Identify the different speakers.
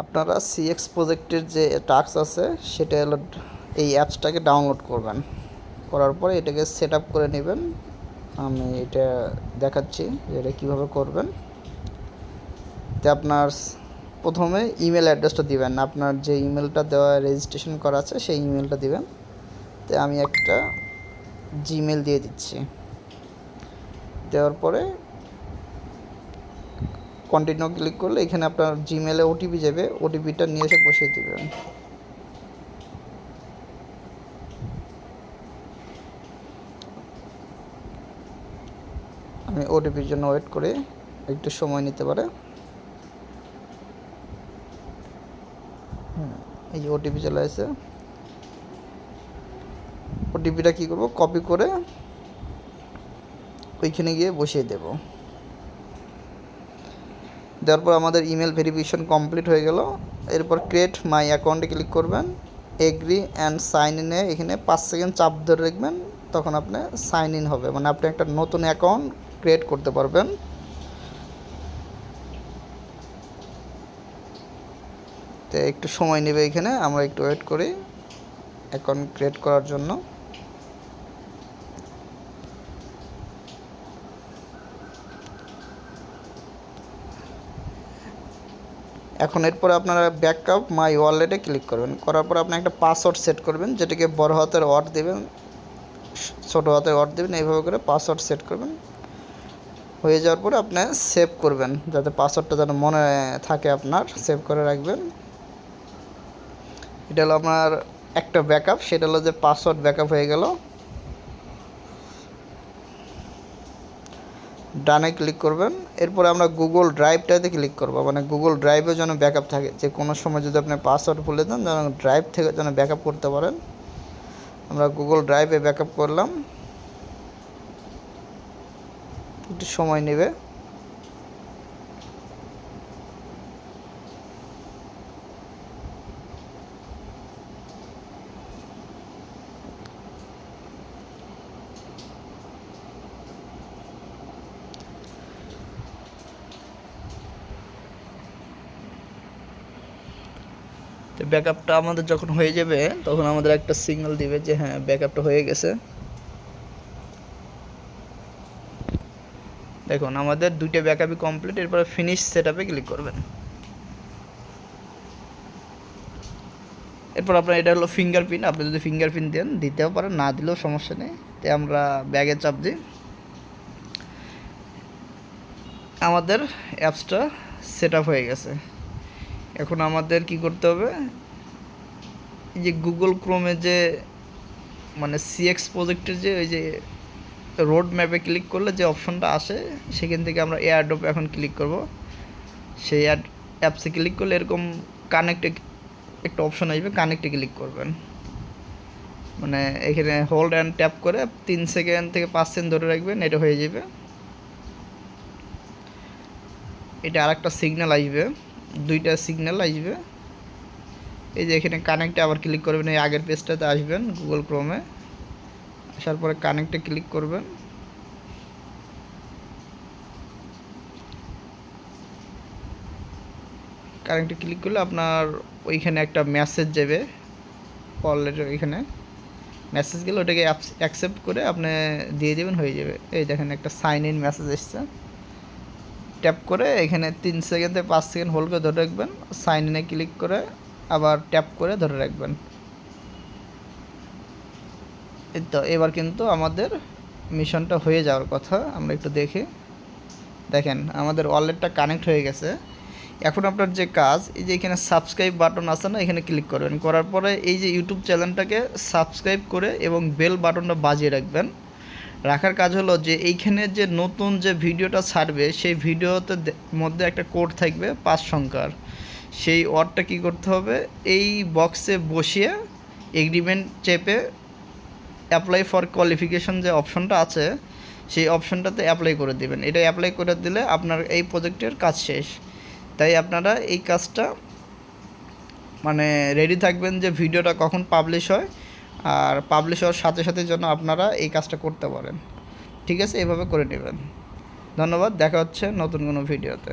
Speaker 1: আপনারা সিএক্স প্রজেক্টের যে টাস্ক আছে সেটা হলো এই অ্যাপসটাকে ডাউনলোড করবেন, করার পরে এটাকে সেট আপ করে নেবেন। আমি এটা দেখাচ্ছি যে এটা কীভাবে করবেন। তো আপনার প্রথমে ইমেল অ্যাড্রেসটা দিবেন, আপনার যে ইমেলটা দেওয়া রেজিস্ট্রেশন করা আছে সেই ইমেলটা দিবেন। তো আমি একটা জিমেল দিয়ে দিচ্ছি। দেওয়ার পরে কন্টিনিউ ক্লিক করলে এখানে আপনার জিমেলে ওটিপি যাবে, ওটিপিটা নিয়ে এসে বসিয়ে দেবেন। আমি ওটিপির জন্য ওয়েট করে, একটু সময় নিতে পারে। এই যে ওটিপি চলে আসছে। ওটিপিটা কী করব, কপি করে ওইখানে গিয়ে বসিয়ে দেব। দেওয়ার পর আমাদের ইমেল ভেরিফিকেশন কমপ্লিট হয়ে গেল। এরপর ক্রিয়েট মাই অ্যাকাউন্টে ক্লিক করবেন, এগ্রি অ্যান্ড সাইন ইনে এখানে 5 সেকেন্ড চাপ ধরে রাখবেন, তখন আপনি সাইন ইন হবে, মানে আপনি একটা নতুন অ্যাকাউন্ট ক্রিয়েট করতে পারবেন। তো একটু সময় নেবে এখানে, আমরা একটু ওয়েট করি অ্যাকাউন্ট ক্রিয়েট করার জন্য। এখন এরপরে আপনারা ব্যাকআপ মাই ওয়ালেটে ক্লিক করবেন, করার পর আপনি একটা পাসওয়ার্ড সেট করবেন, যেটাকে বড় হাতের ওয়ার্ড দেবেন, ছোটো হাতের ওয়ার্ড দেবেন, এইভাবে করে পাসওয়ার্ড সেট করবেন। হয়ে যাওয়ার পরে আপনি সেভ করবেন, যাতে পাসওয়ার্ডটা যেন মনে থাকে আপনার, সেভ করে রাখবেন। এটা হলো আপনার একটা ব্যাকআপ, সেটা হলো যে পাসওয়ার্ড ব্যাকআপ হয়ে গেল। ডানে ক্লিক করবেন। এরপরে আমরা গুগল ড্রাইভটাতে ক্লিক করব, মানে গুগল ড্রাইভে যেন ব্যাকআপ থাকে, যে কোনো সময় যদি আপনি পাসওয়ার্ড ভুলে যান যেন ড্রাইভ থেকে যেন ব্যাকআপ করতে পারেন। আমরা গুগল ড্রাইভে ব্যাকআপ করলাম, একটু সময় নেবে। তো ব্যাকআপটা আমাদের যখন হয়ে যাবে তখন আমাদের একটা সিগন্যাল দিবে যে হ্যাঁ ব্যাকআপটা হয়ে গেছে। দেখুন আমাদের দুইটা ব্যাকআপই কমপ্লিট। এরপরে ফিনিশ সেটআপে ক্লিক করবেন। এরপর আপনার এটা হলো ফিঙ্গারপ্রিন্ট, আপনি যদি ফিঙ্গারপ্রিন্ট দেন দিতেও পারেন, না দিলেও সমস্যা নেই। তো আমরা ব্যাগে চাপ দিই। আমাদের অ্যাপসটা সেট আপ হয়ে গেছে। এখন আমাদের কি করতে হবে, এই যে গুগল ক্রোমে যে মানে সিএক্স প্রজেক্টের যে ওই যে রোড ম্যাপে ক্লিক করলে যে অপশনটা আসে, সেখান থেকে আমরা এয়ারড্রপ এখন ক্লিক করব। সেই অ্যাপসে ক্লিক করলে এরকম কানেক্টে একটা অপশন আসবে, কানেক্টে ক্লিক করবেন। মানে এখানে হোল্ড অ্যান্ড ট্যাপ করে 3 সেকেন্ড থেকে 5 সেকেন্ড ধরে রাখবেন, এটা হয়ে যাবে। এটা আরেকটা সিগন্যাল আসবে, দুইটা সিগন্যাল আসবে। এই যে এখানে কানেক্টে আবার ক্লিক করবেন, এই আগের পেজটাতে আসবেন গুগল ক্রোমে, আসার পরে কানেক্টে ক্লিক করবেন। কানেক্টে ক্লিক করলে আপনার ওইখানে একটা মেসেজ যাবে, অলরেডি ওইখানে মেসেজ গেলে ওটাকে অ্যাকসেপ্ট করে আপনি দিয়ে দেবেন, হয়ে যাবে। এই দেখেন একটা সাইন ইন মেসেজ এসছে, ট্যাপ করে এখানে 3 সেকেন্ড থেকে 5 সেকেন্ড হোল্ড করে ধরে রাখবেন, সাইন ইনে ক্লিক করে আবার ট্যাপ করে ধরে রাখবেন। এই তো এবার কিন্তু আমাদের মিশনটা হয়ে যাওয়ার কথা। আমরা একটু দেখি, দেখেন আমাদের ওয়ালেটটা কানেক্ট হয়ে গেছে। এখন আপনার যে কাজ, এই যে এখানে সাবস্ক্রাইব বাটন আছে না, এখানে ক্লিক করবেন, করার পরে এই যে ইউটিউব চ্যানেলটাকে সাবস্ক্রাইব করে এবং বেল বাটনটা বাজিয়ে রাখবেন। রাখার কাজ হলো যে এইখানে যে নতুন যে ভিডিওটা ছাড়বে সেই ভিডিওতে মধ্যে একটা কোড থাকবে 5 সংখ্যার, সেই ওয়ার্ডটা কী করতে হবে, এই বক্সে বসিয়ে এগ্রিমেন্ট চেপে অ্যাপ্লাই ফর কোয়ালিফিকেশন যে অপশনটা আছে সেই অপশনটাতে অ্যাপ্লাই করে দেবেন। এটা অ্যাপ্লাই করে দিলে আপনার এই প্রজেক্টের কাজ শেষ। তাই আপনারা এই কাজটা মানে রেডি থাকবেন যে ভিডিওটা কখন পাবলিশ হয়, আর পাবলিশ হওয়ার সাথে সাথে যেন আপনারা এই কাজটা করতে পারেন। ঠিক আছে, এভাবে করে নেবেন। ধন্যবাদ, দেখা হচ্ছে নতুন কোনো ভিডিওতে।